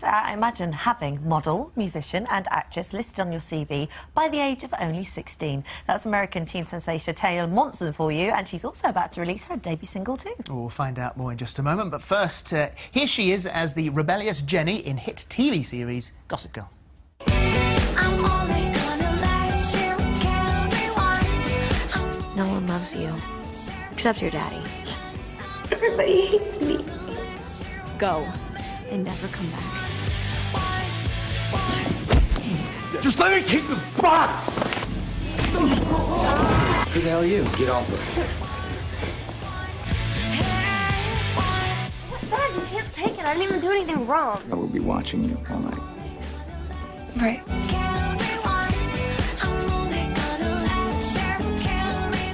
I imagine having model, musician and actress listed on your CV by the age of only 16. That's American teen sensation Taylor Momsen for you, and she's also about to release her debut single too. We'll find out more in just a moment, but first, here she is as the rebellious Jenny in hit TV series Gossip Girl. I'm only gonna let you kill me once. No one loves you, except your daddy. Everybody hates me. Go, and never come back. Just let me keep the box! Who the hell are you? Get off of it. Dad, you can't take it. I didn't even do anything wrong. I will be watching you all night. Right.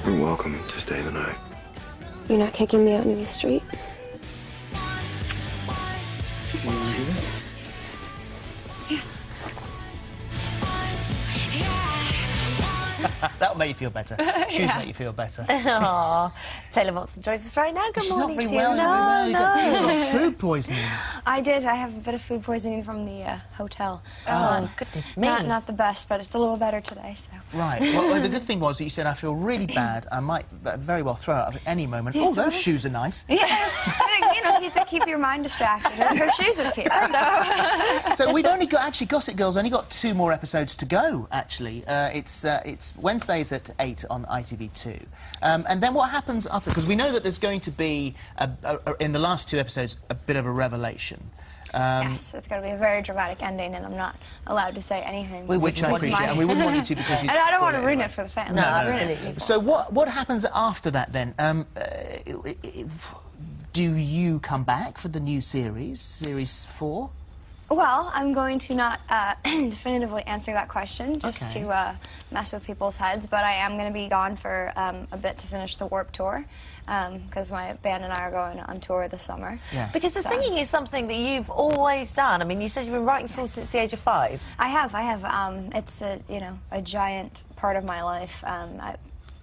You're welcome to stay the night. You're not kicking me out into the street? You want to do this? That'll make you feel better. Shoes make you feel better. Aww. Taylor Momsen joins us right now. Good She's morning not to very you. well. You got food poisoning. I did. I have a bit of food poisoning from the hotel. Oh, goodness me. Not the best, but it's a little better today, so. Right. Well, the good thing was that you said, I feel really bad. I might very well throw up at any moment. Yeah, Oh, so those shoes are nice. Yeah, you know, keep your mind distracted. Her shoes are cute, so. So we've only got, actually, Gossip Girl's only got 2 more episodes to go, actually. It's Wednesdays at 8 on ITV2. And then what happens after? Because we know that there's going to be, in the last 2 episodes, a bit of a revelation. Yes, it's going to be a very dramatic ending, and I'm not allowed to say anything. Which I appreciate, and we wouldn't want you to because you... And I don't want to ruin it for the fans. No, Absolutely. So what happens after that, then? Do you come back for the new series, Series 4? Well, I'm going to not definitively answer that question, just Okay. to mess with people's heads, but I am going to be gone for a bit to finish the Warped Tour, because my band and I are going on tour this summer. Yeah. Because the singing is something that you've always done. I mean, you said you've been writing songs since the age of 5. I have. It's a giant part of my life.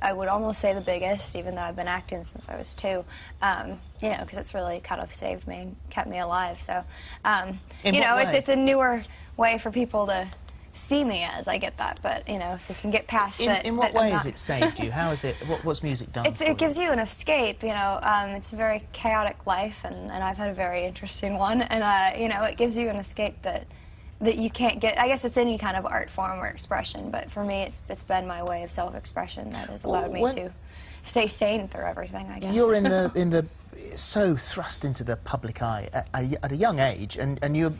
I would almost say the biggest, even though I've been acting since I was 2. You know, because it's really kind of saved me and kept me alive. So, you know, it's a newer way for people to see me as. I get that, but you know, if you can get past that. In what way has it saved you? How is it? What's music done? It gives you an escape. You know, it's a very chaotic life, and I've had a very interesting one. And you know, it gives you an escape that you can't get. I guess it's any kind of art form or expression, but for me, it's been my way of self-expression that has allowed me to stay sane through everything, I guess. You're in the so thrust into the public eye at a young age, and you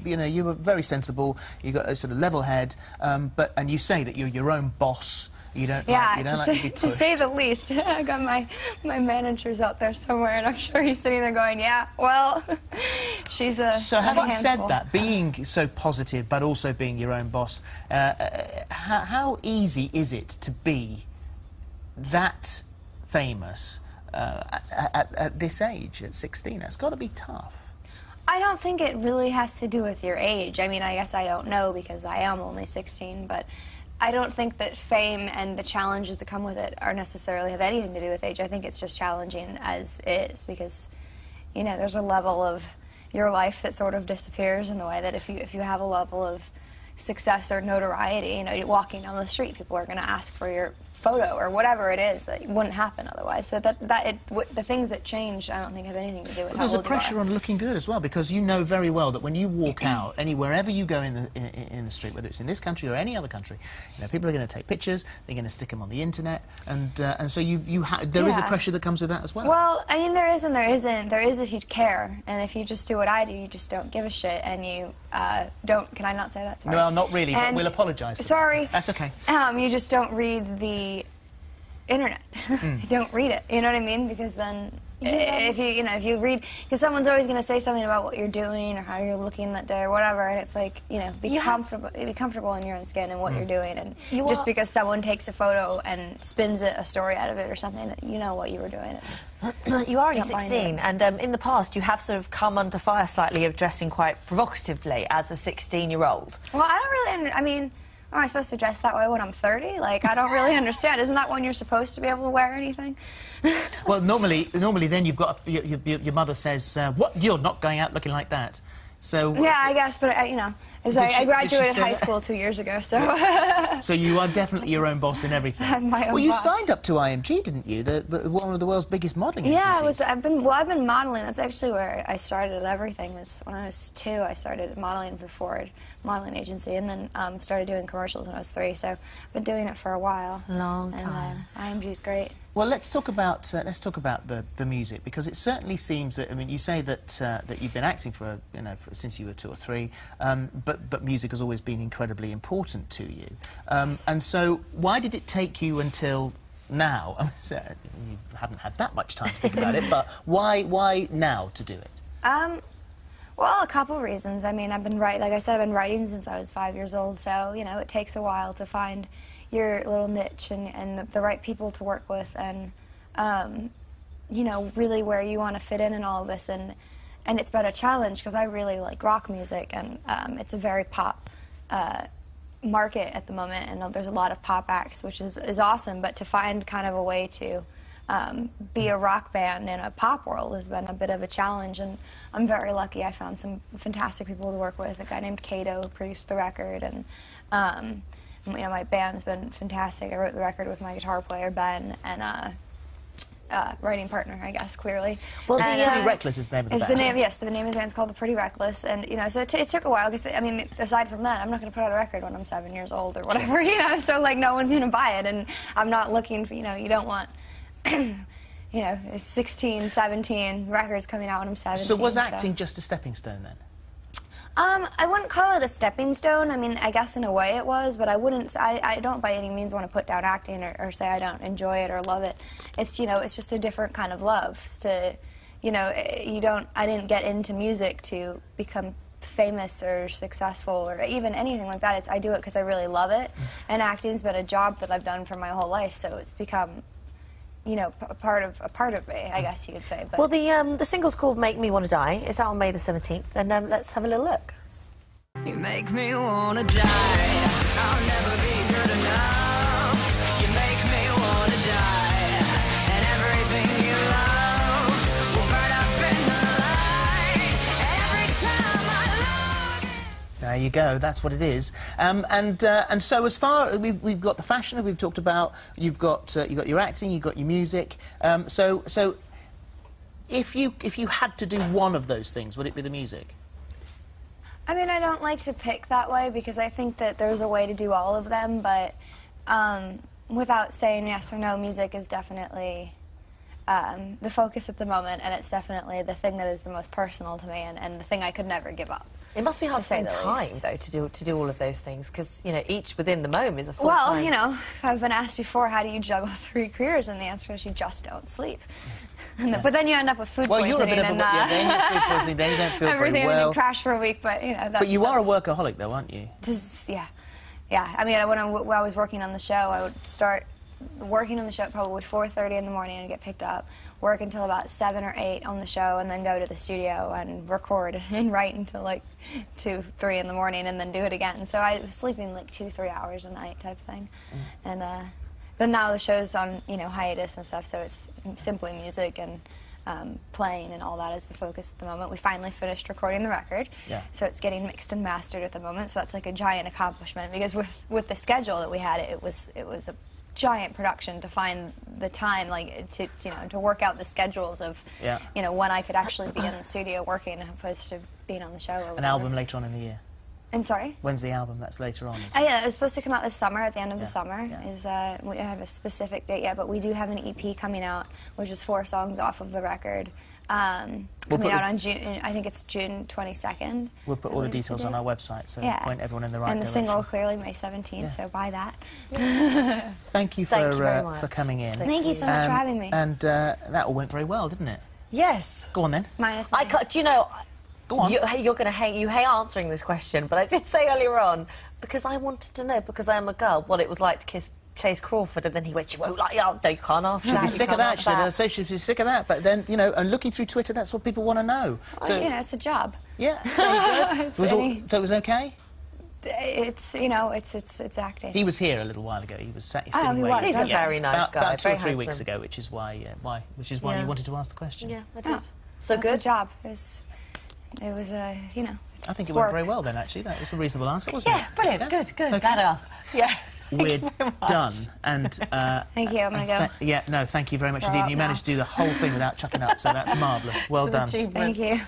were very sensible. You got a sort of level head, and you say that you're your own boss. You don't. Yeah, like to be pushed. to say the least. I got my managers out there somewhere, and I'm sure he's sitting there going, "Yeah, well, she's a." So having said handful. that, being so positive, but also being your own boss, how easy is it to be that famous at this age, at 16? That's got to be tough. I don't think it really has to do with your age. I mean, I guess I don't know because I am only 16, but I don't think that fame and the challenges that come with it are necessarily have anything to do with age. I think it's just challenging as is because, you know, there's a level of your life that sort of disappears in the way that if you have a level of success or notoriety, you know, you're walking down the street, people are going to ask for your photo or whatever it is that wouldn't happen otherwise. So the things that change, I don't think have anything to do with how old you are. There's a pressure on looking good as well, because you know very well that when you walk out, wherever you go in the street, whether it's in this country or any other country, you know, people are going to take pictures, they're going to stick them on the internet, and so there is a pressure that comes with that as well. Well, I mean, there is and there isn't. There is if you care, and if you just do what I do, you just don't give a shit, and you don't. Can I not say that? Sorry. No, not really. And but we'll apologise. Sorry. That's okay. You just don't read the internet. You don't read it. You know what I mean? Because then, if you read, because someone's always going to say something about what you're doing or how you're looking that day or whatever, and it's like, you know, be comfortable in your own skin and what you're doing, and just because someone takes a photo and spins a story out of it or something, you know what you were doing. You are only 16, and in the past you have sort of come under fire slightly of dressing quite provocatively as a 16-year-old. Well, I don't really. I mean, am I supposed to dress that way when I'm 30? Like, I don't really understand. Isn't that when you're supposed to be able to wear anything? Well, normally then you've got your mother says, "What? You're not going out looking like that." So Yeah, I guess, but you know, as Did she- I did she graduated say high that? school 2 years ago, so So you are definitely your own boss in everything. I'm my own well, you boss. signed up to IMG, didn't you? One of the world's biggest modelling yeah, agencies. I've been modeling. That's actually where I started everything. Was when I was 2, I started modeling for Ford modeling agency, and then started doing commercials when I was 3. So I've been doing it for a while. Long And, time. IMG's great. Well, let's talk about the music, because it certainly seems that, I mean, you say that that you've been acting for since you were 2 or 3, but music has always been incredibly important to you. And so, why did it take you until now? I mean, you haven't had that much time to think about it, but why now to do it? Well, a couple reasons. I mean, like I said, I've been writing since I was 5 years old, so, you know, it takes a while to find your little niche and the right people to work with, and, you know, really where you want to fit in all of this. And it's been a challenge, because I really like rock music, and it's a very pop market at the moment, and there's a lot of pop acts, which is awesome, but to find kind of a way to be a rock band in a pop world has been a bit of a challenge, and I'm very lucky. I found some fantastic people to work with. A guy named Kato who produced the record, and you know, my band's been fantastic. I wrote the record with my guitar player Ben, and writing partner, I guess, clearly. Well, And, Pretty Reckless is the name of the band. The name of the band's called The Pretty Reckless, and, you know, so it took a while, because, I mean, aside from that, I'm not going to put out a record when I'm 7 years old or whatever, you know, so, like, no one's going to buy it, and I'm not looking for, you know, you don't want, you know, 16, 17 records coming out when I'm 17. So was acting just a stepping stone then? I wouldn't call it a stepping stone. I mean, I guess in a way it was, but I wouldn't. I don't by any means want to put down acting or say I don't enjoy it or love it. It's, you know, it's just a different kind of love. To, you know, I didn't get into music to become famous or successful or even anything like that. I do it because I really love it, and acting's been a job that I've done for my whole life. So it's become, you know, a part of me, I guess you could say. But Well, the single's called "Make Me Wanna Die." It's out on May the 17th, and let's have a little look. You make me wanna die. I'll never be good enough. You make me wanna die. And everything you love will burn up in the light. Every time I look. There you go. That's what it is. And so as far we've got the fashion we've talked about. You've got your acting. You've got your music. So if you had to do one of those things, would it be the music? I mean, I don't like to pick that way, because I think that there's a way to do all of them, but without saying yes or no, music is definitely the focus at the moment, and it's definitely the thing that is the most personal to me, and the thing I could never give up. It must be hard to say find the time, least. though, to do all of those things, because, you know, each within the moment is a full Well, time. you know, I've been asked before, how do you juggle 3 careers? And the answer is you just don't sleep. But then you end up with food Well, poisoning, you're a bit of a and then you have food poisoning, then you don't feel everything very well. crash for a week. But, you know, that's, But you are a workaholic, though, aren't you? Just, yeah. I mean, when I was working on the show, I would start working on the show at probably 4:30 in the morning and get picked up, work until about 7 or 8 on the show, and then go to the studio and record and write until like 2, 3 in the morning, and then do it again. So I was sleeping like 2-3 hours a night type thing. And but now the show's on, you know, hiatus and stuff, so it's simply music and playing and all that is the focus at the moment. We finally finished recording the record, so it's getting mixed and mastered at the moment. So that's like a giant accomplishment, because with the schedule that we had, it was a giant production to find the time, like to work out the schedules of you know, when I could actually be in the studio working as opposed to being on the show. Or An whatever. album later on in the year. And sorry? When's the album? That's later on. Oh, yeah, it's supposed to come out this summer, at the end of the summer. Yeah. We don't have a specific date yet, but we do have an EP coming out, which is 4 songs off of the record. Coming out on June, I think it's June 22nd. We'll put all the details on our website, so point everyone in the right and the direction. single clearly May 17th, so buy that. Thank you Thank you very for much. coming in. Thank you so much for having me. And that all went very well, didn't it? Yes. Go on then. Minus I me. can't, do you know, Go on. you're going to hate, you hate answering this question, but I did say earlier on, because I wanted to know, because I am a girl, what it was like to kiss Chase Crawford, and then he went, you won't like, oh, no, you can't ask She'll that. be you sick can't of that. ask that. She'll say she'll be sick of that. But then, you know, and looking through Twitter, that's what people want to know. Well, So, you know, it's a job. yeah, there you go. It's It was all- any- so it was okay? It's, you know, it's acting. He was here a little while ago. He was sitting he where was. he He's a very nice about, guy, About 2 or very 3 weeks handsome. ago, which is why Yeah. you wanted to ask the question. Yeah, I did. Oh, So that's good? a job. It was you know, I think it went very well then, actually. That was a reasonable answer, wasn't it? Yeah, brilliant. Yeah. Good, good. Okay. Glad I asked. Yeah. We're done. And Thank you. I'm going to go. yeah, no, thank you very much Throw indeed. up You now. managed to do the whole thing without chucking up, so that's marvellous. Well It's an done. achievement. Thank you.